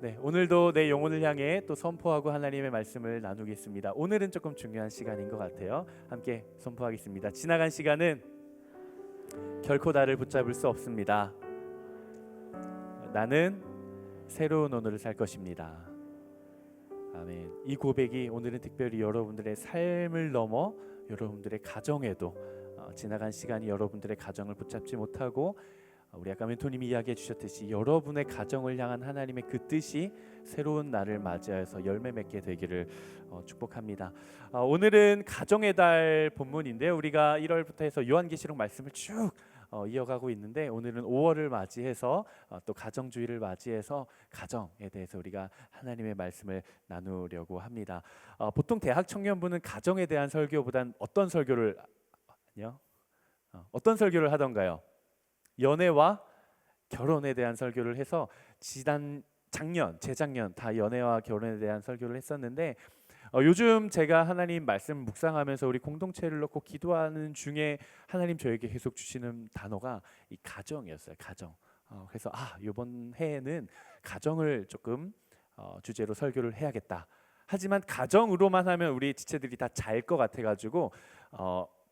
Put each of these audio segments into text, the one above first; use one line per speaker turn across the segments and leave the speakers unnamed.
네, 오늘도 내 영혼을 향해 또 선포하고 하나님의 말씀을 나누겠습니다. 오늘은 조금 중요한 시간인 것 같아요. 함께 선포하겠습니다. 지나간 시간은 결코 나를 붙잡을 수 없습니다. 나는 새로운 오늘을 살 것입니다. 아멘. 이 고백이 오늘은 특별히 여러분들의 삶을 넘어 여러분들의 가정에도 지나간 시간이 여러분들의 가정을 붙잡지 못하고 우리 아까 멘토님이 이야기해 주셨듯이 여러분의 가정을 향한 하나님의 그 뜻이 새로운 날을 맞이해서 열매 맺게 되기를 축복합니다. 오늘은 가정의 달 본문인데요. 우리가 1월부터 해서 요한계시록 말씀을 쭉 이어가고 있는데 오늘은 5월을 맞이해서 또 가정주의를 맞이해서 가정에 대해서 우리가 하나님의 말씀을 나누려고 합니다. 보통 대학 청년부는 가정에 대한 설교보단 어떤 설교를 하던가요? 연애와 결혼에 대한 설교를 해서 재작년 다 연애와 결혼에 대한 설교를 했었는데 요즘 제가 하나님 말씀 묵상하면서 우리 공동체를 놓고 기도하는 중에 하나님 저에게 계속 주시는 단어가 이 가정이었어요. 가정. 그래서 이번 해에는 가정을 조금 주제로 설교를 해야겠다. 하지만 가정으로만 하면 우리 지체들이 다 잘 것 같아가지고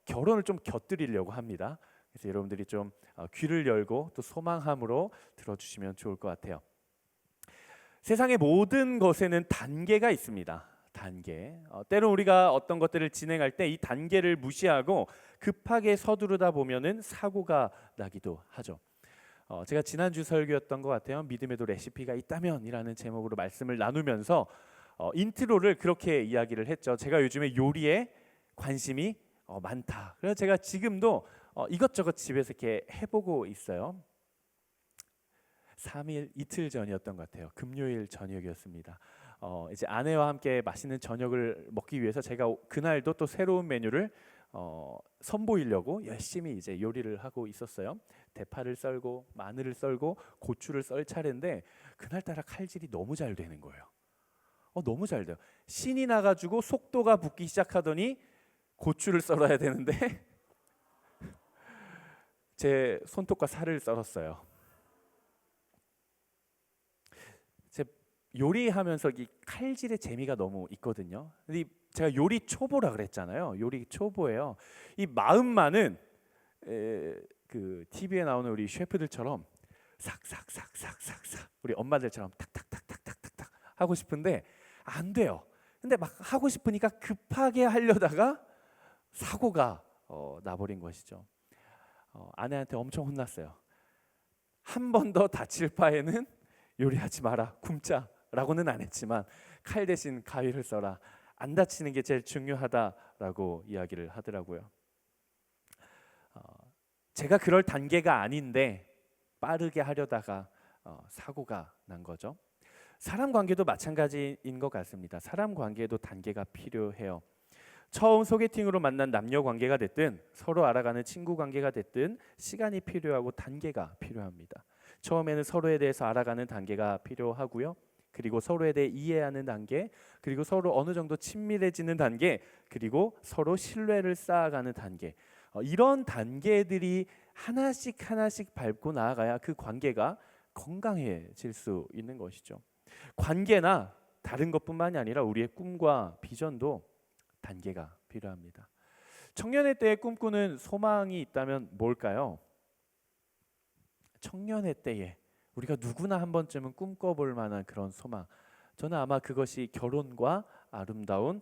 결혼을 좀 곁들이려고 합니다. 그래서 여러분들이 좀 귀를 열고 또 소망함으로 들어주시면 좋을 것 같아요. 세상의 모든 것에는 단계가 있습니다. 단계. 때론 우리가 어떤 것들을 진행할 때 이 단계를 무시하고 급하게 서두르다 보면은 사고가 나기도 하죠. 제가 지난주 설교였던 것 같아요. 믿음에도 레시피가 있다면이라는 제목으로 말씀을 나누면서 인트로를 그렇게 이야기를 했죠. 제가 요즘에 요리에 관심이 많다. 그래서 제가 지금도 이것저것 집에서 이렇게 해보고 있어요. 3일 이틀 전이었던 것 같아요. 금요일 저녁이었습니다. 이제 아내와 함께 맛있는 저녁을 먹기 위해서 제가 그날도 또 새로운 메뉴를 선보이려고 열심히 이제 요리를 하고 있었어요. 대파를 썰고 마늘을 썰고 고추를 썰 차례인데 그날따라 칼질이 너무 잘 되는 거예요. 너무 잘 돼요. 신이 나가지고 속도가 붙기 시작하더니 고추를 썰어야 되는데 제 손톱과 살을 썰었어요. 제 요리하면서 이 칼질의 재미가 너무 있거든요. 근데 제가 요리 초보라 그랬잖아요. 요리 초보예요. 이 마음만은 그 TV에 나오는 우리 셰프들처럼 삭삭삭삭삭삭 우리 엄마들처럼 탁탁탁탁탁탁탁 하고 싶은데 안 돼요. 근데 막 하고 싶으니까 급하게 하려다가 사고가 나버린 것이죠. 아내한테 엄청 혼났어요. 한 번 더 다칠 바에는 요리하지 마라, 굶자라고는 안 했지만 칼 대신 가위를 써라. 안 다치는 게 제일 중요하다라고 이야기를 하더라고요. 제가 그럴 단계가 아닌데 빠르게 하려다가 사고가 난 거죠. 사람 관계도 마찬가지인 것 같습니다. 사람 관계에도 단계가 필요해요. 처음 소개팅으로 만난 남녀 관계가 됐든 서로 알아가는 친구 관계가 됐든 시간이 필요하고 단계가 필요합니다. 처음에는 서로에 대해서 알아가는 단계가 필요하고요. 그리고 서로에 대해 이해하는 단계, 그리고 서로 어느 정도 친밀해지는 단계, 그리고 서로 신뢰를 쌓아가는 단계. 이런 단계들이 하나씩 밟고 나아가야 그 관계가 건강해질 수 있는 것이죠. 관계나 다른 것뿐만이 아니라 우리의 꿈과 비전도 단계가 필요합니다. 청년의 때에 꿈꾸는 소망이 있다면 뭘까요? 청년의 때에 우리가 누구나 한 번쯤은 꿈꿔볼 만한 그런 소망. 저는 아마 그것이 결혼과 아름다운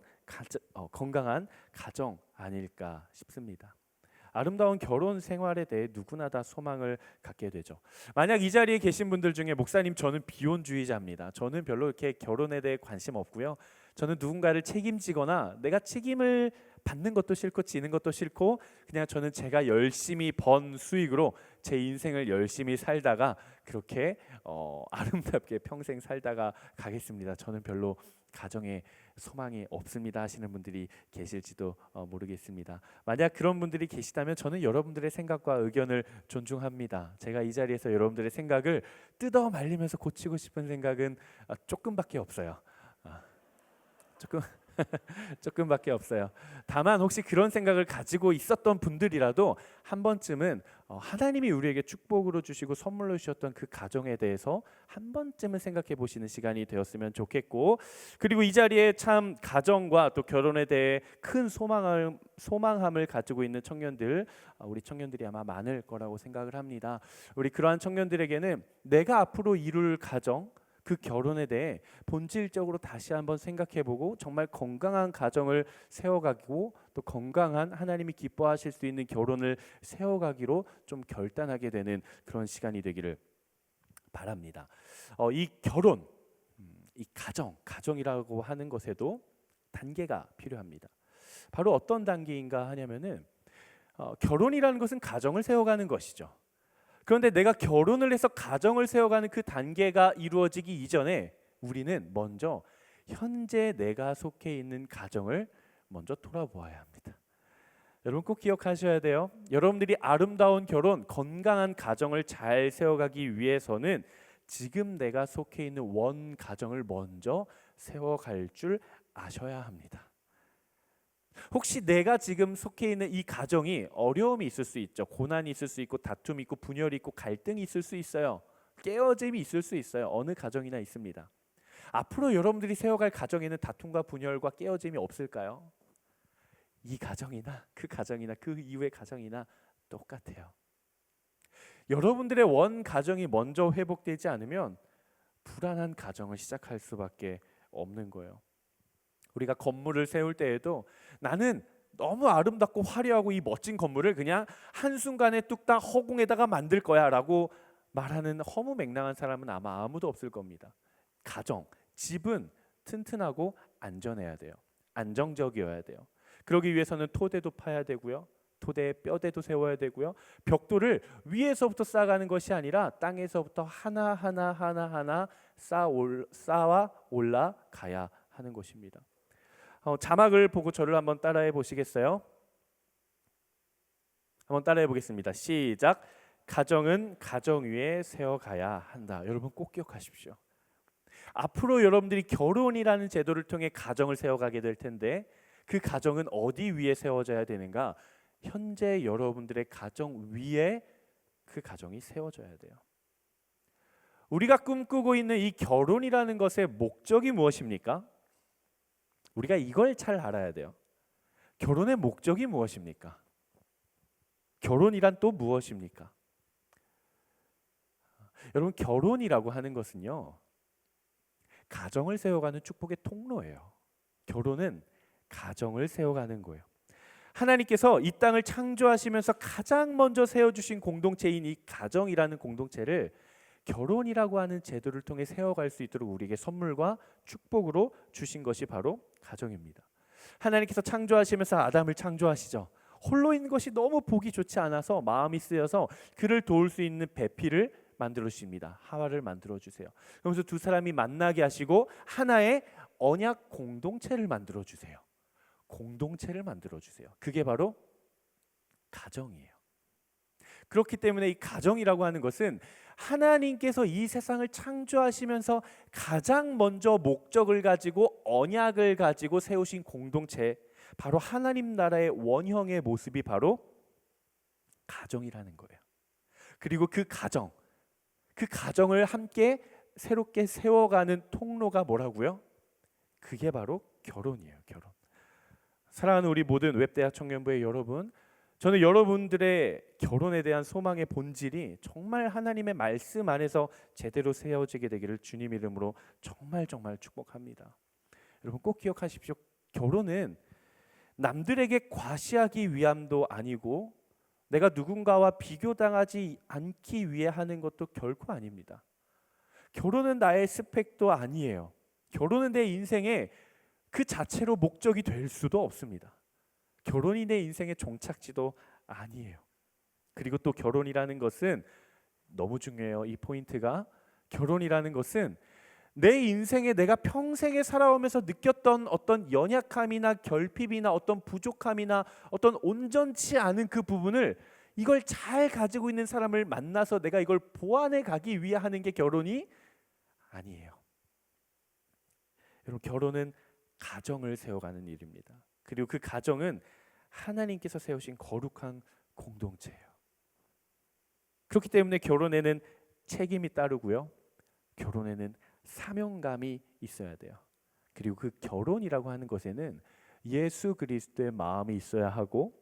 건강한 가정 아닐까 싶습니다. 아름다운 결혼 생활에 대해 누구나 다 소망을 갖게 되죠. 만약 이 자리에 계신 분들 중에 목사님 저는 비혼주의자입니다. 저는 별로 이렇게 결혼에 대해 관심 없고요. 저는 누군가를 책임지거나 내가 책임을 받는 것도 싫고 지는 것도 싫고 그냥 저는 제가 열심히 번 수익으로 제 인생을 열심히 살다가 그렇게 아름답게 평생 살다가 가겠습니다. 저는 별로 가정에 소망이 없습니다 하시는 분들이 계실지도 모르겠습니다. 만약 그런 분들이 계시다면 저는 여러분들의 생각과 의견을 존중합니다. 제가 이 자리에서 여러분들의 생각을 뜯어 말리면서 고치고 싶은 생각은 조금밖에 없어요. 조금 조금밖에 없어요. 다만 혹시 그런 생각을 가지고 있었던 분들이라도 한 번쯤은 하나님이 우리에게 축복으로 주시고 선물로 주셨던 그 가정에 대해서 한 번쯤은 생각해 보시는 시간이 되었으면 좋겠고, 그리고 이 자리에 참 가정과 또 결혼에 대해 큰 소망함을 가지고 있는 청년들, 우리 청년들이 아마 많을 거라고 생각을 합니다. 우리 그러한 청년들에게는 내가 앞으로 이룰 가정, 그 결혼에 대해 본질적으로 다시 한번 생각해보고 정말 건강한 가정을 세워가고 또 건강한 하나님이 기뻐하실 수 있는 결혼을 세워가기로 좀 결단하게 되는 그런 시간이 되기를 바랍니다. 이 결혼, 이 가정이라고 하는 것에도 단계가 필요합니다. 바로 어떤 단계인가 하냐면은 결혼이라는 것은 가정을 세워가는 것이죠. 그런데 내가 결혼을 해서 가정을 세워가는 그 단계가 이루어지기 이전에 우리는 먼저 현재 내가 속해 있는 가정을 먼저 돌아보아야 합니다. 여러분 꼭 기억하셔야 돼요. 여러분들이 아름다운 결혼, 건강한 가정을 잘 세워가기 위해서는 지금 내가 속해 있는 원 가정을 먼저 세워갈 줄 아셔야 합니다. 혹시 내가 지금 속해 있는 이 가정이 어려움이 있을 수 있죠. 고난이 있을 수 있고 다툼이 있고 분열이 있고 갈등이 있을 수 있어요. 깨어짐이 있을 수 있어요. 어느 가정이나 있습니다. 앞으로 여러분들이 세워갈 가정에는 다툼과 분열과 깨어짐이 없을까요? 이 가정이나 그 이후의 가정이나 똑같아요. 여러분들의 원 가정이 먼저 회복되지 않으면 불안한 가정을 시작할 수밖에 없는 거예요. 우리가 건물을 세울 때에도 나는 너무 아름답고 화려하고 이 멋진 건물을 그냥 한순간에 뚝딱 허공에다가 만들 거야 라고 말하는 허무맹랑한 사람은 아마 아무도 없을 겁니다. 가정, 집은 튼튼하고 안전해야 돼요. 안정적이어야 돼요. 그러기 위해서는 토대도 파야 되고요. 토대에 뼈대도 세워야 되고요. 벽돌을 위에서부터 쌓아가는 것이 아니라 땅에서부터 하나하나 쌓아 올라가야 하는 것입니다. 자막을 보고 저를 한번 따라해 보시겠어요? 한번 따라해 보겠습니다. 시작. 가정은 가정 위에 세워가야 한다. 여러분 꼭 기억하십시오. 앞으로 여러분들이 결혼이라는 제도를 통해 가정을 세워가게 될 텐데 그 가정은 어디 위에 세워져야 되는가? 현재 여러분들의 가정 위에 그 가정이 세워져야 돼요. 우리가 꿈꾸고 있는 이 결혼이라는 것의 목적이 무엇입니까? 우리가 이걸 잘 알아야 돼요. 결혼의 목적이 무엇입니까? 결혼이란 또 무엇입니까? 여러분 결혼이라고 하는 것은요, 가정을 세워가는 축복의 통로예요. 결혼은 가정을 세워가는 거예요. 하나님께서 이 땅을 창조하시면서 가장 먼저 세워주신 공동체인 이 가정이라는 공동체를 결혼이라고 하는 제도를 통해 세워갈 수 있도록 우리에게 선물과 축복으로 주신 것이 바로 가정입니다. 하나님께서 창조하시면서 아담을 창조하시죠. 홀로 있는 것이 너무 보기 좋지 않아서 마음이 쓰여서 그를 도울 수 있는 배필을 만들어 주십니다. 하와를 만들어 주세요. 그러면서 두 사람이 만나게 하시고 하나의 언약 공동체를 만들어 주세요. 공동체를 만들어 주세요. 그게 바로 가정이에요. 그렇기 때문에 이 가정이라고 하는 것은 하나님께서 이 세상을 창조하시면서 가장 먼저 목적을 가지고 언약을 가지고 세우신 공동체, 바로 하나님 나라의 원형의 모습이 바로 가정이라는 거예요. 그리고 그 가정을 함께 새롭게 세워가는 통로가 뭐라고요? 그게 바로 결혼이에요. 결혼. 사랑하는 우리 모든 웹대학 청년부의 여러분, 저는 여러분들의 결혼에 대한 소망의 본질이 정말 하나님의 말씀 안에서 제대로 세워지게 되기를 주님 이름으로 정말 축복합니다. 여러분 꼭 기억하십시오. 결혼은 남들에게 과시하기 위함도 아니고 내가 누군가와 비교당하지 않기 위해 하는 것도 결코 아닙니다. 결혼은 나의 스펙도 아니에요. 결혼은 내 인생의 그 자체로 목적이 될 수도 없습니다. 결혼이 내 인생의 종착지도 아니에요. 그리고 또 결혼이라는 것은 너무 중요해요. 이 포인트가, 결혼이라는 것은 내 인생에 내가 평생에 살아오면서 느꼈던 어떤 연약함이나 결핍이나 어떤 부족함이나 어떤 온전치 않은 그 부분을 이걸 잘 가지고 있는 사람을 만나서 내가 이걸 보완해 가기 위해 하는 게 결혼이 아니에요. 여러분 결혼은 가정을 세워가는 일입니다. 그리고 그 가정은 하나님께서 세우신 거룩한 공동체예요. 그렇기 때문에 결혼에는 책임이 따르고요. 결혼에는 사명감이 있어야 돼요. 그리고 그 결혼이라고 하는 것에는 예수 그리스도의 마음이 있어야 하고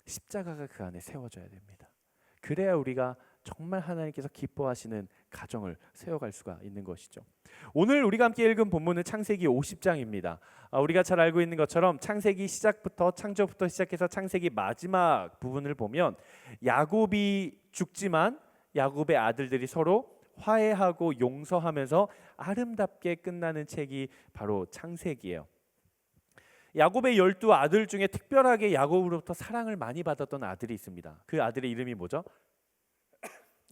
십자가가 그 안에 세워져야 됩니다. 그래야 우리가 정말 하나님께서 기뻐하시는 가정을 세워갈 수가 있는 것이죠. 오늘 우리가 함께 읽은 본문은 창세기 50장입니다. 우리가 잘 알고 있는 것처럼 창세기 시작부터 창조부터 시작해서 창세기 마지막 부분을 보면 야곱이 죽지만 야곱의 아들들이 서로 화해하고 용서하면서 아름답게 끝나는 책이 바로 창세기예요. 야곱의 12아들 중에 특별하게 야곱으로부터 사랑을 많이 받았던 아들이 있습니다. 그 아들의 이름이 뭐죠?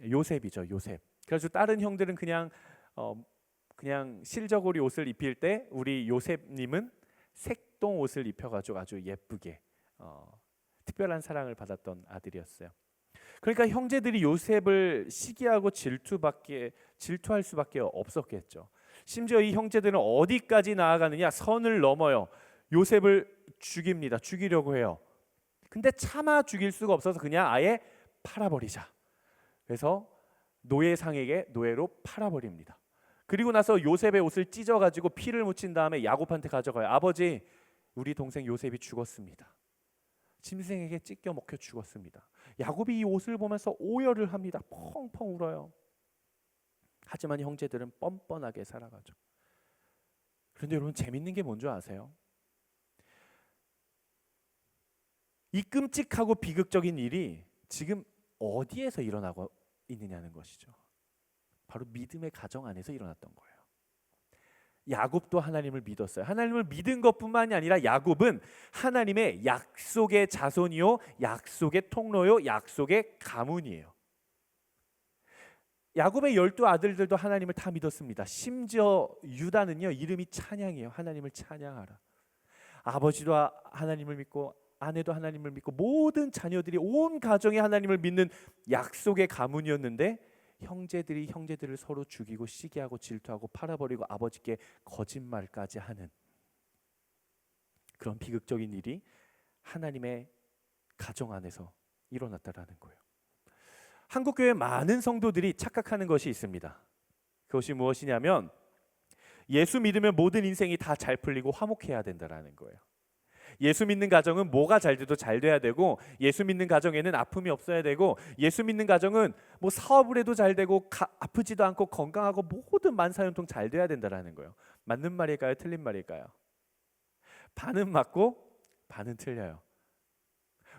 요셉이죠. 요셉. 그래서 다른 형들은 그냥 실저고리 옷을 입힐 때 우리 요셉님은 색동 옷을 입혀가지고 아주 예쁘게 특별한 사랑을 받았던 아들이었어요. 그러니까 형제들이 요셉을 시기하고 질투할 수밖에 없었겠죠. 심지어 이 형제들은 어디까지 나아가느냐, 선을 넘어요. 요셉을 죽입니다. 죽이려고 해요. 근데 차마 죽일 수가 없어서 그냥 아예 팔아버리자. 그래서 노예상에게 노예로 팔아버립니다. 그리고 나서 요셉의 옷을 찢어가지고 피를 묻힌 다음에 야곱한테 가져가요. 아버지, 우리 동생 요셉이 죽었습니다. 짐승에게 찢겨 먹혀 죽었습니다. 야곱이 이 옷을 보면서 오열을 합니다. 펑펑 울어요. 하지만 형제들은 뻔뻔하게 살아가죠. 그런데 여러분, 재밌는 게 뭔지 아세요? 이 끔찍하고 비극적인 일이 지금 어디에서 일어나고 있느냐는 것이죠. 바로 믿음의 가정 안에서 일어났던 거예요. 야곱도 하나님을 믿었어요. 하나님을 믿은 것뿐만이 아니라 야곱은 하나님의 약속의 자손이요, 약속의 통로요, 약속의 가문이에요. 야곱의 12아들들도 하나님을 다 믿었습니다. 심지어 유다는요, 이름이 찬양이에요. 하나님을 찬양하라. 아버지도 하나님을 믿고 아내도 하나님을 믿고 모든 자녀들이 온 가정이 하나님을 믿는 약속의 가문이었는데 형제들이 형제들을 서로 죽이고 시기하고 질투하고 팔아버리고 아버지께 거짓말까지 하는 그런 비극적인 일이 하나님의 가정 안에서 일어났다라는 거예요. 한국교회 많은 성도들이 착각하는 것이 있습니다. 그것이 무엇이냐면 예수 믿으면 모든 인생이 다 잘 풀리고 화목해야 된다라는 거예요. 예수 믿는 가정은 뭐가 잘 돼도 잘 돼야 되고, 예수 믿는 가정에는 아픔이 없어야 되고, 예수 믿는 가정은 뭐 사업을 해도 잘 되고 아프지도 않고 건강하고 모든 만사형통 잘 돼야 된다라는 거예요. 맞는 말일까요? 틀린 말일까요? 반은 맞고 반은 틀려요.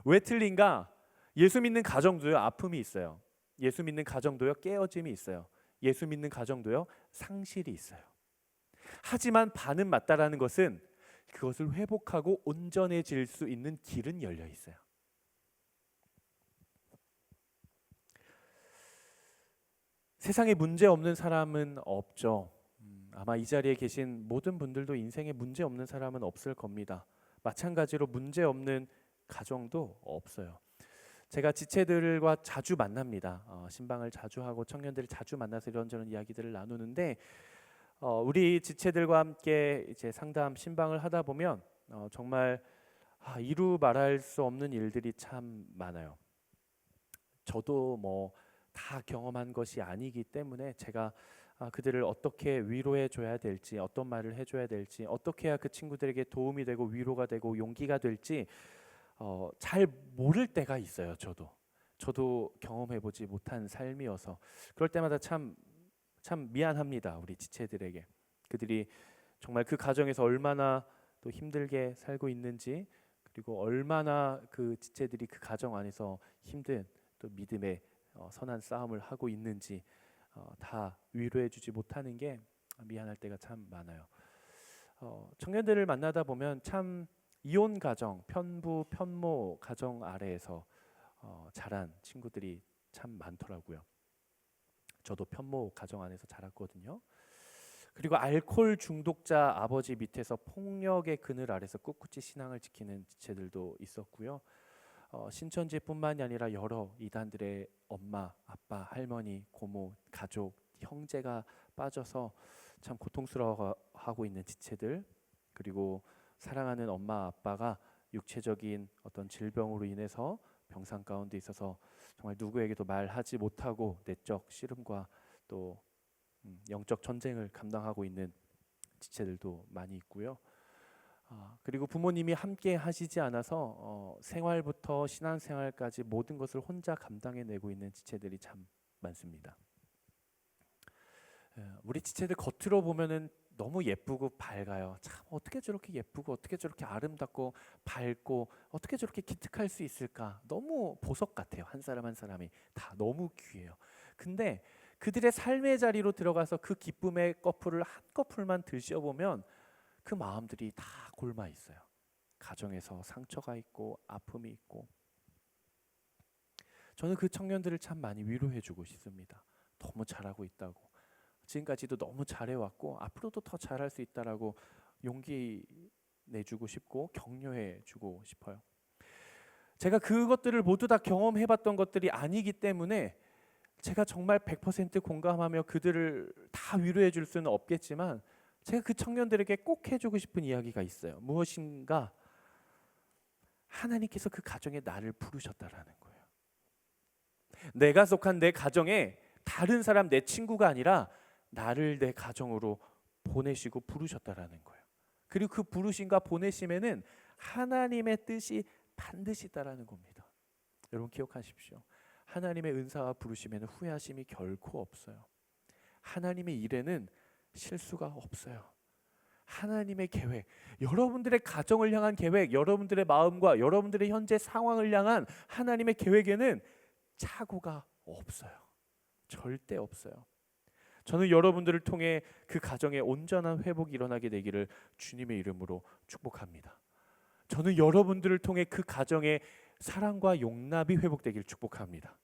왜 틀린가? 예수 믿는 가정도요, 아픔이 있어요. 예수 믿는 가정도요, 깨어짐이 있어요. 예수 믿는 가정도요, 상실이 있어요. 하지만 반은 맞다라는 것은 그것을 회복하고 온전해질 수 있는 길은 열려 있어요. 세상에 문제 없는 사람은 없죠. 아마 이 자리에 계신 모든 분들도 인생에 문제 없는 사람은 없을 겁니다. 마찬가지로 문제 없는 가정도 없어요. 제가 지체들과 자주 만납니다. 신방을 자주 하고 청년들을 자주 만나서 이런저런 이야기들을 나누는데 우리 지체들과 함께 이제 상담 신방을 하다 보면 정말 이루 말할 수 없는 일들이 참 많아요. 저도 뭐 다 경험한 것이 아니기 때문에 제가 그들을 어떻게 위로해 줘야 될지, 어떤 말을 해줘야 될지, 어떻게 해야 그 친구들에게 도움이 되고 위로가 되고 용기가 될지 잘 모를 때가 있어요. 저도 경험해보지 못한 삶이어서 그럴 때마다 참 미안합니다. 우리 지체들에게. 그들이 정말 그 가정에서 얼마나 또 힘들게 살고 있는지, 그리고 얼마나 그 지체들이 그 가정 안에서 힘든 또 믿음의 선한 싸움을 하고 있는지 다 위로해주지 못하는 게 미안할 때가 참 많아요. 청년들을 만나다 보면 참 이혼 가정, 편부, 편모 가정 아래에서 자란 친구들이 참 많더라고요. 저도 편모 가정 안에서 자랐거든요. 그리고 알코올 중독자 아버지 밑에서 폭력의 그늘 아래서 꿋꿋이 신앙을 지키는 지체들도 있었고요. 신천지뿐만이 아니라 여러 이단들의 엄마, 아빠, 할머니, 고모, 가족, 형제가 빠져서 참 고통스러워하고 있는 지체들, 그리고 사랑하는 엄마 아빠가 육체적인 어떤 질병으로 인해서 병상 가운데 있어서 정말 누구에게도 말하지 못하고 내적 씨름과 또 영적 전쟁을 감당하고 있는 지체들도 많이 있고요. 그리고 부모님이 함께 하시지 않아서 생활부터 신앙생활까지 모든 것을 혼자 감당해내고 있는 지체들이 참 많습니다. 우리 지체들 겉으로 보면은 너무 예쁘고 밝아요. 참 어떻게 저렇게 예쁘고 어떻게 저렇게 아름답고 밝고 어떻게 저렇게 기특할 수 있을까? 너무 보석 같아요. 한 사람 한 사람이 다 너무 귀해요. 근데 그들의 삶의 자리로 들어가서 그 기쁨의 거풀을 한 거풀만 들여보면 그 마음들이 다 골마 있어요. 가정에서 상처가 있고 아픔이 있고. 저는 그 청년들을 참 많이 위로해주고 싶습니다. 너무 잘하고 있다고. 지금까지도 너무 잘해왔고 앞으로도 더 잘할 수 있다라고 용기 내주고 싶고 격려해주고 싶어요. 제가 그것들을 모두 다 경험해봤던 것들이 아니기 때문에 제가 정말 100% 공감하며 그들을 다 위로해줄 수는 없겠지만 제가 그 청년들에게 꼭 해주고 싶은 이야기가 있어요. 무엇인가? 하나님께서 그 가정에 나를 부르셨다라는 거예요. 내가 속한 내 가정에 다른 사람, 내 친구가 아니라 나를 내 가정으로 보내시고 부르셨다라는 거예요. 그리고 그 부르심과 보내심에는 하나님의 뜻이 반드시 있다라는 겁니다. 여러분 기억하십시오. 하나님의 은사와 부르심에는 후회하심이 결코 없어요. 하나님의 일에는 실수가 없어요. 하나님의 계획, 여러분들의 가정을 향한 계획, 여러분들의 마음과 여러분들의 현재 상황을 향한 하나님의 계획에는 착오가 없어요. 절대 없어요. 저는 여러분들을 통해 그 가정의 온전한 회복이 일어나게 되기를 주님의 이름으로 축복합니다. 저는 여러분들을 통해 그 가정의 사랑과 용납이 회복되기를 축복합니다.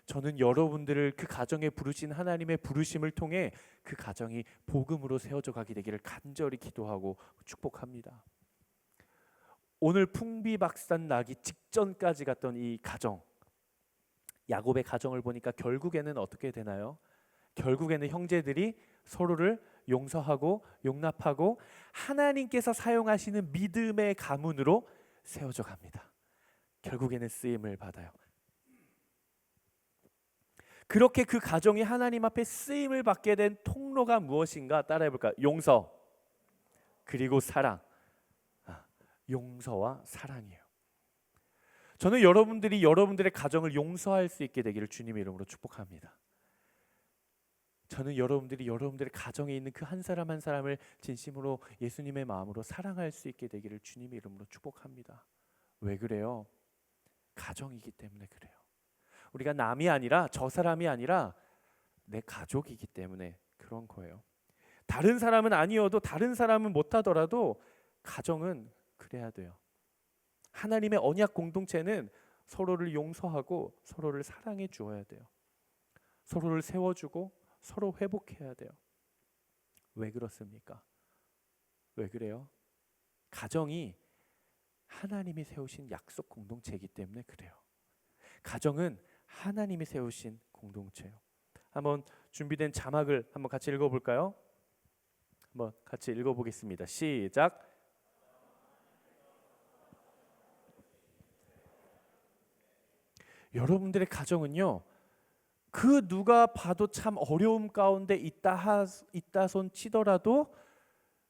저는 여러분들을 그 가정에 부르신 하나님의 부르심을 통해 그 가정이 복음으로 세워져 가게 되기를 간절히 기도하고 축복합니다. 오늘 풍비박산 나기 직전까지 갔던 이 가정, 야곱의 가정을 보니까 결국에는 어떻게 되나요? 결국에는 형제들이 서로를 용서하고 용납하고 하나님께서 사용하시는 믿음의 가문으로 세워져 갑니다. 결국에는 쓰임을 받아요. 그렇게 그 가정이 하나님 앞에 쓰임을 받게 된 통로가 무엇인가 따라해 볼까요? 용서 그리고 사랑. 용서와 사랑이에요. 저는 여러분들이 여러분들의 가정을 용서할 수 있게 되기를 주님의 이름으로 축복합니다. 저는 여러분들이 여러분들의 가정에 있는 그 한 사람 한 사람을 진심으로 예수님의 마음으로 사랑할 수 있게 되기를 주님의 이름으로 축복합니다. 왜 그래요? 가정이기 때문에 그래요. 우리가 남이 아니라 저 사람이 아니라 내 가족이기 때문에 그런 거예요. 다른 사람은 아니어도 다른 사람은 못하더라도 가정은 그래야 돼요. 하나님의 언약 공동체는 서로를 용서하고 서로를 사랑해 주어야 돼요. 서로를 세워주고 서로 회복해야 돼요. 왜 그렇습니까? 왜 그래요? 가정이 하나님이 세우신 약속 공동체이기 때문에 그래요. 가정은 하나님이 세우신 공동체예요. 한번 준비된 자막을 한번 같이 읽어볼까요? 한번 같이 읽어보겠습니다. 시작. 여러분들의 가정은요, 그 누가 봐도 참 어려움 가운데 있다 손 치더라도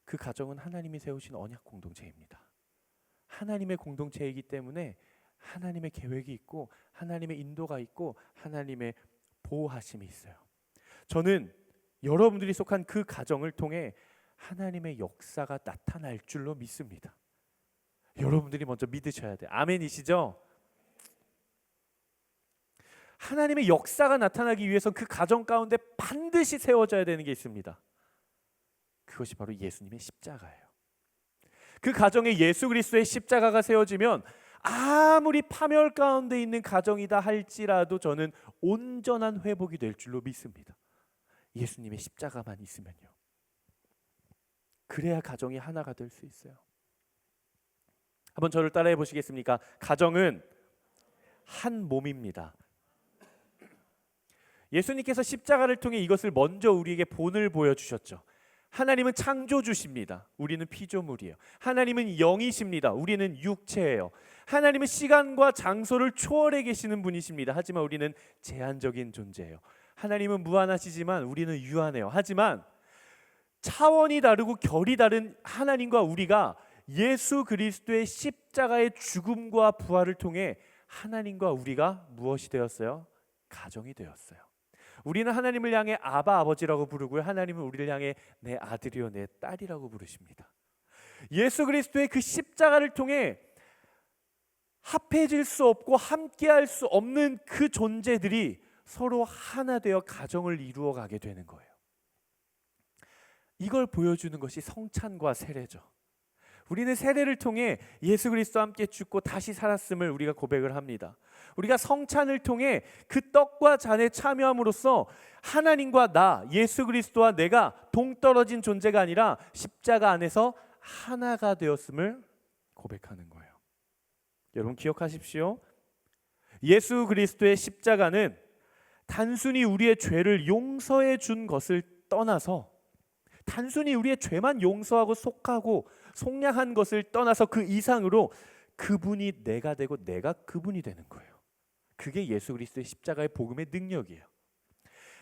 그 가정은 하나님이 세우신 언약 공동체입니다. 하나님의 공동체이기 때문에 하나님의 계획이 있고 하나님의 인도가 있고 하나님의 보호하심이 있어요. 저는 여러분들이 속한 그 가정을 통해 하나님의 역사가 나타날 줄로 믿습니다. 여러분들이 먼저 믿으셔야 돼요. 아멘이시죠? 하나님의 역사가 나타나기 위해서 그 가정 가운데 반드시 세워져야 되는 게 있습니다. 그것이 바로 예수님의 십자가예요. 그 가정에 예수 그리스도의 십자가가 세워지면 아무리 파멸 가운데 있는 가정이다 할지라도 저는 온전한 회복이 될 줄로 믿습니다. 예수님의 십자가만 있으면요. 그래야 가정이 하나가 될 수 있어요. 한번 저를 따라해 보시겠습니까? 가정은 한 몸입니다. 예수님께서 십자가를 통해 이것을 먼저 우리에게 본을 보여주셨죠. 하나님은 창조주십니다. 우리는 피조물이에요. 하나님은 영이십니다. 우리는 육체예요. 하나님은 시간과 장소를 초월해 계시는 분이십니다. 하지만 우리는 제한적인 존재예요. 하나님은 무한하시지만 우리는 유한해요. 하지만 차원이 다르고 결이 다른 하나님과 우리가 예수 그리스도의 십자가의 죽음과 부활을 통해 하나님과 우리가 무엇이 되었어요? 가정이 되었어요. 우리는 하나님을 향해 아바 아버지라고 부르고요. 하나님은 우리를 향해 내 아들이요 내 딸이라고 부르십니다. 예수 그리스도의 그 십자가를 통해 합해질 수 없고 함께할 수 없는 그 존재들이 서로 하나 되어 가정을 이루어 가게 되는 거예요. 이걸 보여주는 것이 성찬과 세례죠. 우리는 세례를 통해 예수 그리스도와 함께 죽고 다시 살았음을 우리가 고백을 합니다. 우리가 성찬을 통해 그 떡과 잔에 참여함으로써 하나님과 나, 예수 그리스도와 내가 동떨어진 존재가 아니라 십자가 안에서 하나가 되었음을 고백하는 거예요. 여러분 기억하십시오. 예수 그리스도의 십자가는 단순히 우리의 죄를 용서해 준 것을 떠나서, 단순히 우리의 죄만 용서하고 속하고 속량한 것을 떠나서 그 이상으로 그분이 내가 되고 내가 그분이 되는 거예요. 그게 예수 그리스도의 십자가의 복음의 능력이에요.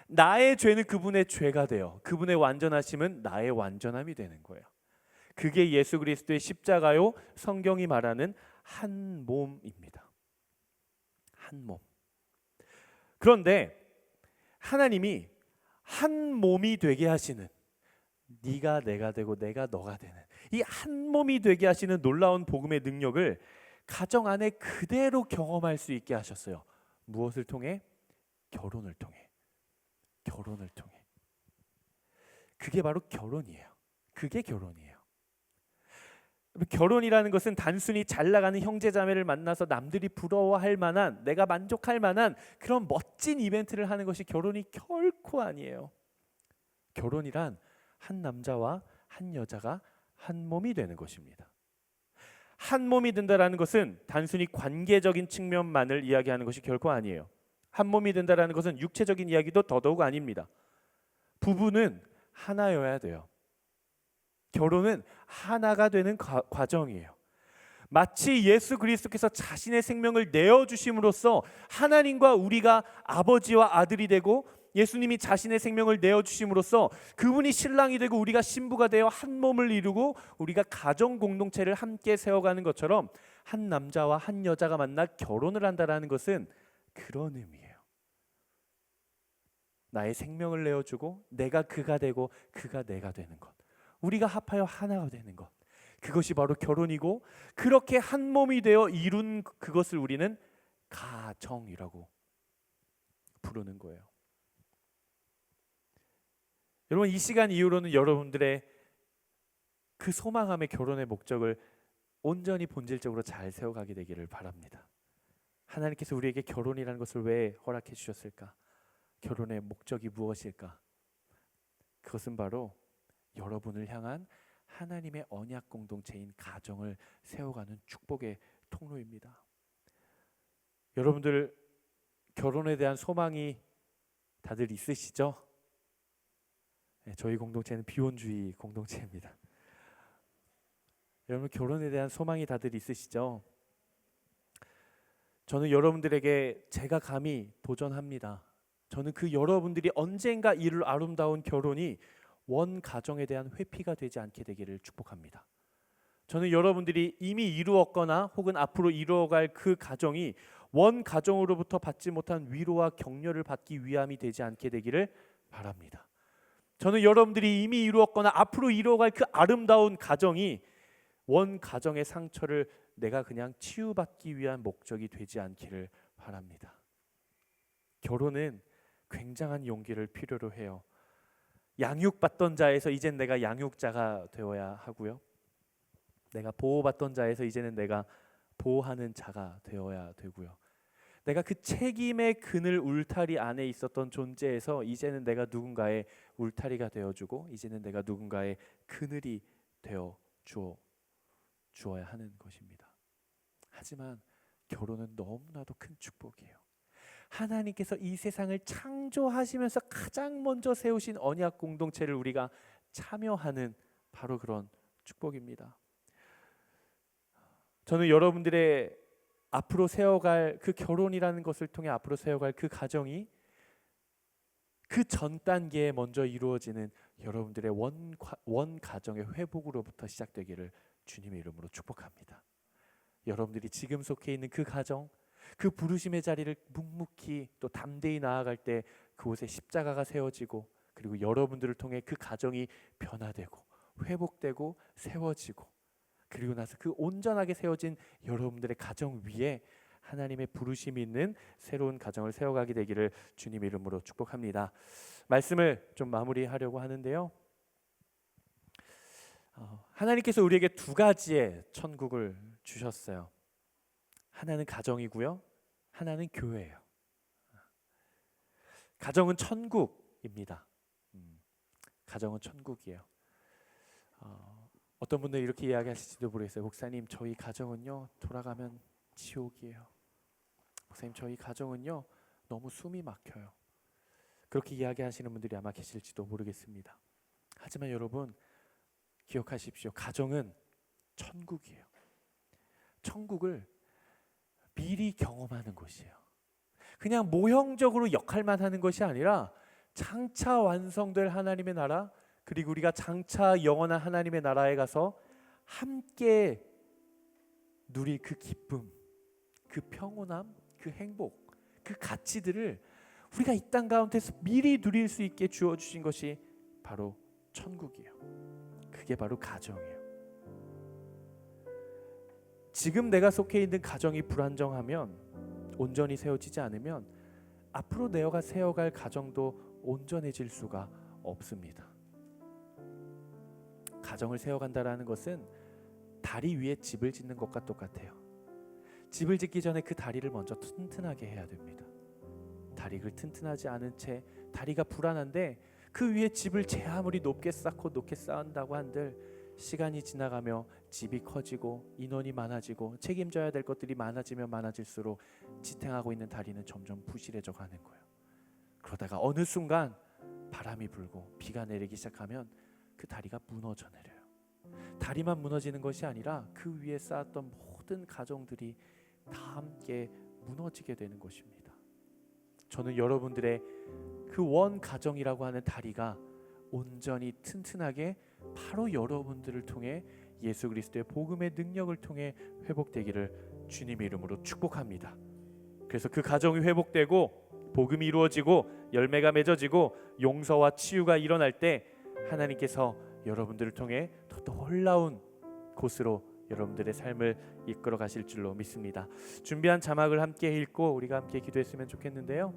나의 죄는 그분의 죄가 되어 그분의 완전하심은 나의 완전함이 되는 거예요. 그게 예수 그리스도의 십자가요, 성경이 말하는 한 몸입니다. 한 몸. 그런데 하나님이 한 몸이 되게 하시는, 네가 내가 되고 내가 너가 되는 이 한 몸이 되게 하시는 놀라운 복음의 능력을 가정 안에 그대로 경험할 수 있게 하셨어요. 무엇을 통해? 결혼을 통해. 결혼을 통해. 그게 바로 결혼이에요. 그게 결혼이에요. 결혼이라는 것은 단순히 잘 나가는 형제자매를 만나서 남들이 부러워할 만한, 내가 만족할 만한 그런 멋진 이벤트를 하는 것이 결혼이 결코 아니에요. 결혼이란 한 남자와 한 여자가 한 몸이 되는 것입니다. 한 몸이 된다라는 것은 단순히 관계적인 측면만을 이야기하는 것이 결코 아니에요. 한 몸이 된다라는 것은 육체적인 이야기도 더더욱 아닙니다. 부부는 하나여야 돼요. 결혼은 하나가 되는 과정이에요. 마치 예수 그리스도께서 자신의 생명을 내어주심으로써 하나님과 우리가 아버지와 아들이 되고, 예수님이 자신의 생명을 내어주심으로써 그분이 신랑이 되고 우리가 신부가 되어 한 몸을 이루고 우리가 가정 공동체를 함께 세워가는 것처럼, 한 남자와 한 여자가 만나 결혼을 한다는 것은 그런 의미예요. 나의 생명을 내어주고 내가 그가 되고 그가 내가 되는 것, 우리가 합하여 하나가 되는 것, 그것이 바로 결혼이고, 그렇게 한 몸이 되어 이룬 그것을 우리는 가정이라고 부르는 거예요. 여러분, 이 시간 이후로는 여러분들의 그 소망함의 결혼의 목적을 온전히 본질적으로 잘 세워가게 되기를 바랍니다. 하나님께서 우리에게 결혼이라는 것을 왜 허락해 주셨을까? 결혼의 목적이 무엇일까? 그것은 바로 여러분을 향한 하나님의 언약 공동체인 가정을 세워가는 축복의 통로입니다. 여러분들 결혼에 대한 소망이 다들 있으시죠? 네, 저희 공동체는 비혼주의 공동체입니다. 여러분 결혼에 대한 소망이 다들 있으시죠? 저는 여러분들에게 제가 감히 도전합니다. 저는 그 여러분들이 언젠가 이룰 아름다운 결혼이 원 가정에 대한 회피가 되지 않게 되기를 축복합니다. 저는 여러분들이 이미 이루었거나 혹은 앞으로 이루어갈 그 가정이 원 가정으로부터 받지 못한 위로와 격려를 받기 위함이 되지 않게 되기를 바랍니다. 저는 여러분들이 이미 이루었거나 앞으로 이루어갈 그 아름다운 가정이 원 가정의 상처를 내가 그냥 치유받기 위한 목적이 되지 않기를 바랍니다. 결혼은 굉장한 용기를 필요로 해요. 양육받던 자에서 이젠 내가 양육자가 되어야 하고요. 내가 보호받던 자에서 이제는 내가 보호하는 자가 되어야 되고요. 내가 그 책임의 그늘 울타리 안에 있었던 존재에서 이제는 내가 누군가의 울타리가 되어주고, 이제는 내가 누군가의 그늘이 되어 주어야 하는 것입니다. 하지만 결혼은 너무나도 큰 축복이에요. 하나님께서 이 세상을 창조하시면서 가장 먼저 세우신 언약 공동체를 우리가 참여하는 바로 그런 축복입니다. 저는 여러분들의 앞으로 세워갈 그 결혼이라는 것을 통해 앞으로 세워갈 그 가정이 그 전 단계에 먼저 이루어지는 여러분들의 원 가정의 회복으로부터 시작되기를 주님의 이름으로 축복합니다. 여러분들이 지금 속해 있는 그 가정, 그 부르심의 자리를 묵묵히 또 담대히 나아갈 때 그곳에 십자가가 세워지고, 그리고 여러분들을 통해 그 가정이 변화되고 회복되고 세워지고, 그리고 나서 그 온전하게 세워진 여러분들의 가정 위에 하나님의 부르심이 있는 새로운 가정을 세워가게 되기를 주님의 이름으로 축복합니다. 말씀을 좀 마무리하려고 하는데요, 하나님께서 우리에게 두 가지의 천국을 주셨어요. 하나는 가정이고요, 하나는 교회예요. 가정은 천국입니다. 가정은 천국이에요. 어떤 분들은 이렇게 이야기하실지도 모르겠어요. 목사님, 저희 가정은요 돌아가면 지옥이에요. 목사님, 저희 가정은요 너무 숨이 막혀요. 그렇게 이야기하시는 분들이 아마 계실지도 모르겠습니다. 하지만 여러분 기억하십시오. 가정은 천국이에요. 천국을 미리 경험하는 곳이에요. 그냥 모형적으로 역할만 하는 것이 아니라 장차 완성될 하나님의 나라, 그리고 우리가 장차 영원한 하나님의 나라에 가서 함께 누릴 그 기쁨, 그 평온함, 그 행복, 그 가치들을 우리가 이 땅 가운데서 미리 누릴 수 있게 주어주신 것이 바로 천국이에요. 그게 바로 가정이에요. 지금 내가 속해 있는 가정이 불안정하면, 온전히 세워지지 않으면 앞으로 내가 세워갈 가정도 온전해질 수가 없습니다. 가정을 세워간다라는 것은 다리 위에 집을 짓는 것과 똑같아요. 집을 짓기 전에 그 다리를 먼저 튼튼하게 해야 됩니다. 다리를 튼튼하지 않은 채 다리가 불안한데 그 위에 집을 제 아무리 높게 쌓고 높게 쌓은다고 한들 시간이 지나가며 집이 커지고 인원이 많아지고 책임져야 될 것들이 많아지면 많아질수록 지탱하고 있는 다리는 점점 부실해져 가는 거예요. 그러다가 어느 순간 바람이 불고 비가 내리기 시작하면 그 다리가 무너져 내려요. 다리만 무너지는 것이 아니라 그 위에 쌓았던 모든 가정들이 다 함께 무너지게 되는 것입니다. 저는 여러분들의 그 원 가정이라고 하는 다리가 온전히 튼튼하게 바로 여러분들을 통해 예수 그리스도의 복음의 능력을 통해 회복되기를 주님의 이름으로 축복합니다. 그래서 그 가정이 회복되고 복음이 이루어지고 열매가 맺어지고 용서와 치유가 일어날 때 하나님께서 여러분들을 통해 더 놀라운 곳으로 여러분들의 삶을 이끌어 가실 줄로 믿습니다. 준비한 자막을 함께 읽고 우리가 함께 기도했으면 좋겠는데요,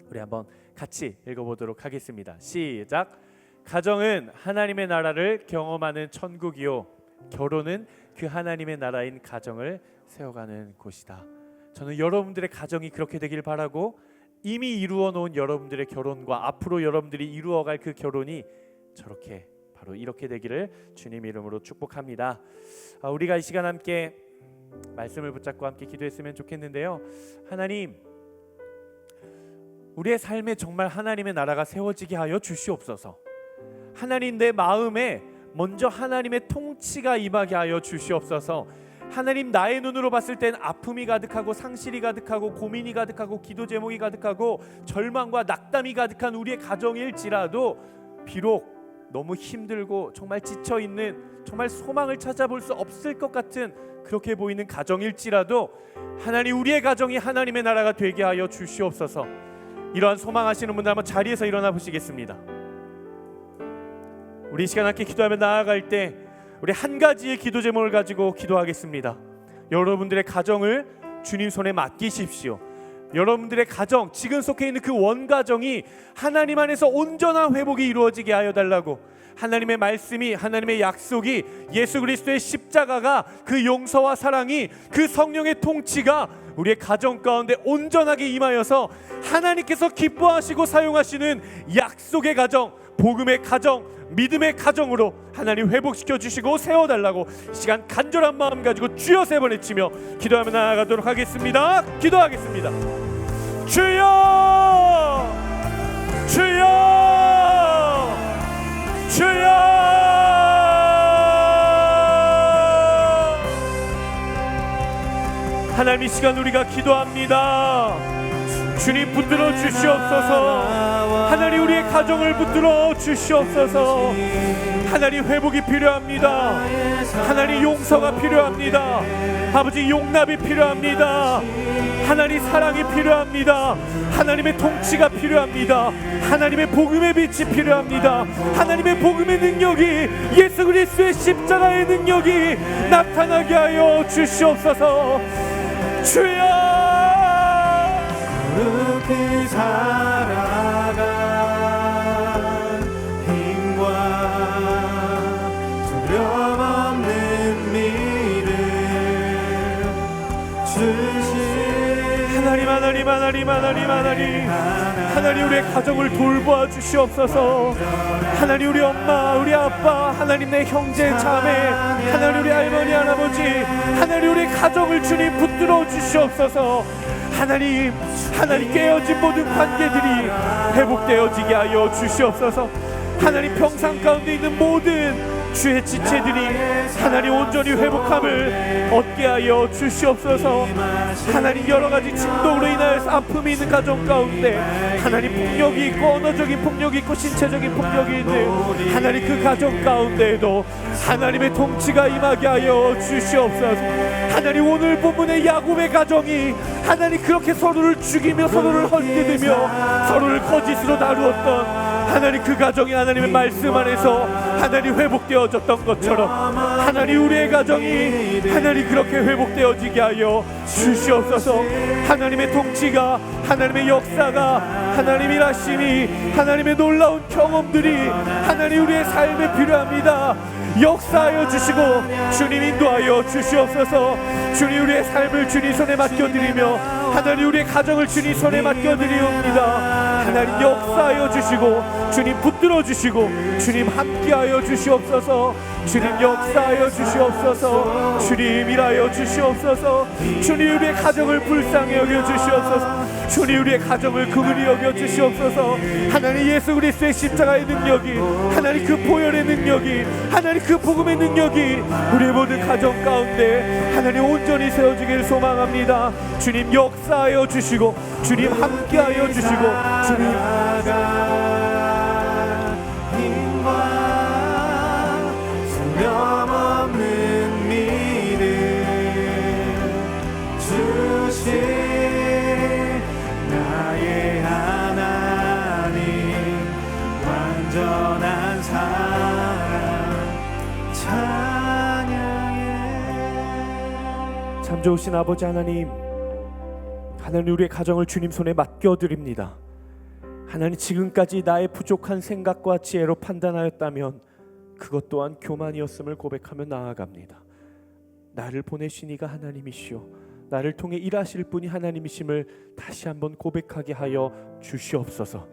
우리 한번 같이 읽어보도록 하겠습니다. 시작. 가정은 하나님의 나라를 경험하는 천국이요, 결혼은 그 하나님의 나라인 가정을 세워가는 곳이다. 저는 여러분들의 가정이 그렇게 되길 바라고, 이미 이루어 놓은 여러분들의 결혼과 앞으로 여러분들이 이루어갈 그 결혼이 저렇게 바로 이렇게 되기를 주님 이름으로 축복합니다. 우리가 이 시간 함께 말씀을 붙잡고 함께 기도했으면 좋겠는데요, 하나님, 우리의 삶에 정말 하나님의 나라가 세워지게 하여 주시옵소서. 하나님, 내 마음에 먼저 하나님의 통치가 임하게 하여 주시옵소서. 하나님, 나의 눈으로 봤을 땐 아픔이 가득하고 상실이 가득하고 고민이 가득하고 기도 제목이 가득하고 절망과 낙담이 가득한 우리의 가정일지라도, 비록 너무 힘들고 정말 지쳐있는, 정말 소망을 찾아볼 수 없을 것 같은 그렇게 보이는 가정일지라도 하나님, 우리의 가정이 하나님의 나라가 되게 하여 주시옵소서. 이러한 소망하시는 분들 한번 자리에서 일어나 보시겠습니다. 우리 이 시간 함께 기도하며 나아갈 때 우리 한 가지의 기도 제목을 가지고 기도하겠습니다. 여러분들의 가정을 주님 손에 맡기십시오. 여러분들의 가정, 지금 속해 있는 그 원가정이 하나님 안에서 온전한 회복이 이루어지게 하여 달라고, 하나님의 말씀이, 하나님의 약속이, 예수 그리스도의 십자가가, 그 용서와 사랑이, 그 성령의 통치가 우리의 가정 가운데 온전하게 임하여서 하나님께서 기뻐하시고 사용하시는 약속의 가정, 복음의 가정, 믿음의 가정으로 하나님 회복시켜 주시고 세워달라고 이 시간 간절한 마음 가지고 주여 세 번 외치며 기도하며 나아가도록 하겠습니다. 기도하겠습니다. 주여, 주여, 주여. 하나님, 이 시간 우리가 기도합니다. 주님, 붙들어 주시옵소서. 하나님, 우리의 가정을 붙들어 주시옵소서. 하나님, 회복이 필요합니다. 하나님, 용서가 필요합니다. 아버지, 용납이 필요합니다. 하나님, 사랑이 필요합니다. 하나님의 통치가 필요합니다. 하나님의 복음의 빛이 필요합니다. 하나님의 복음의 능력이, 예수 그리스도의 십자가의 능력이 나타나게 하여 주시옵소서. 주여.
거룩히 살아간 힘과 두려움 없는 믿음 주신
하나님, 하나님, 하나님, 하나님, 하나님, 하나님, 우리의 가정을 돌보아 주시옵소서. 하나님, 우리 엄마, 우리 아빠, 하나님, 내 형제 자매, 하나님, 우리 할머니, 할아버지, 하나님, 우리의 가정을 주님 붙들어 주시옵소서. 하나님, 하나님, 깨어진 모든 관계들이 회복되어지게 하여 주시옵소서. 하나님, 평상 가운데 있는 모든 주의 지체들이 하나님 온전히 회복함을 얻게 하여 주시옵소서. 하나님, 여러가지 진동으로 인하여서 아픔이 있는 가정 가운데 하나님, 폭력이 있고 언어적인 폭력이 있고 신체적인 폭력이 있는 하나님, 그 가정 가운데에도 하나님의 통치가 임하게 하여 주시옵소서. 하나님, 오늘 본문의 야곱의 가정이 하나님, 그렇게 서로를 죽이며 서로를 헐뜯으며 서로를 거짓으로 다루었던 하나님, 그 가정이 하나님의 말씀 안에서 하나님 회복되어졌던 것처럼 하나님, 우리의 가정이 하나님 그렇게 회복되어지게 하여 주시옵소서. 하나님의 통치가, 하나님의 역사가, 하나님의 일하심이, 하나님의 놀라운 경험들이 하나님 우리의 삶에 필요합니다. 역사하여 주시고 주님 인도하여 주시옵소서. 주님, 우리의 삶을 주님 손에 맡겨드리며 하나님, 우리의 가정을 주님 손에 맡겨드리옵니다. 하나님, 역사하여 주시고 주님 붙들어 주시고 주님 함께하여 주시옵소서. 주님, 역사하여 주시옵소서. 주님, 일하여 주시옵소서. 주님, 우리의 가정을 불쌍히 여겨 주시옵소서. 주님, 우리의 가정을 긍휼히 여겨 주시옵소서. 하나님, 예수 그리스도의 십자가의 능력이, 하나님 그 보혈의 능력이, 하나님 그 복음의 능력이 우리의 모든 가정 가운데 하나님 온전히 세워지기를 소망합니다. 주님, 역사하여 주시고 주님 함께하여 주시고 주님
두려움 없는 믿음 주신 나의 하나님, 완전한 사랑 찬양해.
참 좋으신 아버지 하나님, 하나님, 우리의 가정을 주님 손에 맡겨드립니다. 하나님, 지금까지 나의 부족한 생각과 지혜로 판단하였다면 그것 또한 교만이었음을 고백하며 나아갑니다. 나를 보내신 이가 하나님이시오, 나를 통해 일하실 분이 하나님이심을 다시 한번 고백하게 하여 주시옵소서.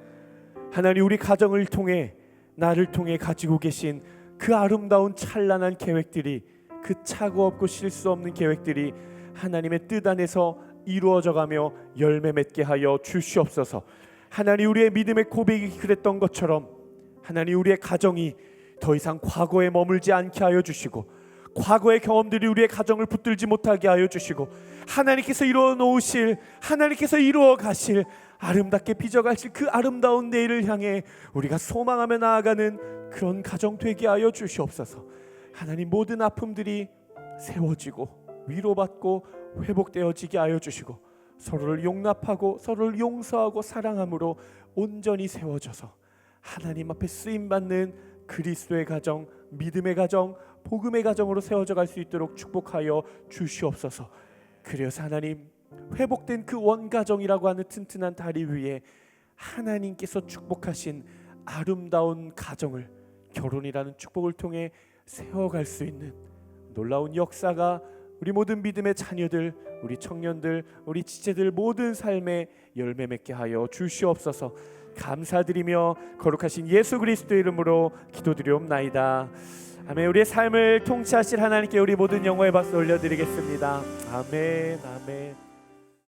하나님, 우리 가정을 통해, 나를 통해 가지고 계신 그 아름다운 찬란한 계획들이, 그 착오 없고 실수 없는 계획들이 하나님의 뜻 안에서 이루어져가며 열매 맺게 하여 주시옵소서. 하나님, 우리의 믿음의 고백이 그랬던 것처럼 하나님, 우리의 가정이 더 이상 과거에 머물지 않게 하여 주시고, 과거의 경험들이 우리의 가정을 붙들지 못하게 하여 주시고, 하나님께서 이루어 놓으실, 하나님께서 이루어 가실, 아름답게 빚어가실 그 아름다운 내일을 향해 우리가 소망하며 나아가는 그런 가정 되게 하여 주시옵소서. 하나님, 모든 아픔들이 세워지고 위로받고 회복되어지게 하여 주시고, 서로를 용납하고 서로를 용서하고 사랑함으로 온전히 세워져서 하나님 앞에 쓰임받는 그리스도의 가정, 믿음의 가정, 복음의 가정으로 세워져 갈 수 있도록 축복하여 주시옵소서. 그래서 하나님, 회복된 그 원가정이라고 하는 튼튼한 다리 위에 하나님께서 축복하신 아름다운 가정을 결혼이라는 축복을 통해 세워갈 수 있는 놀라운 역사가 우리 모든 믿음의 자녀들, 우리 청년들, 우리 지체들 모든 삶에 열매 맺게 하여 주시옵소서. 감사드리며 거룩하신 예수 그리스도의 이름으로 기도드리옵나이다. 아멘. 우리의 삶을 통치하실 하나님께 우리 모든 영광의 박수 올려드리겠습니다. 아멘, 아멘.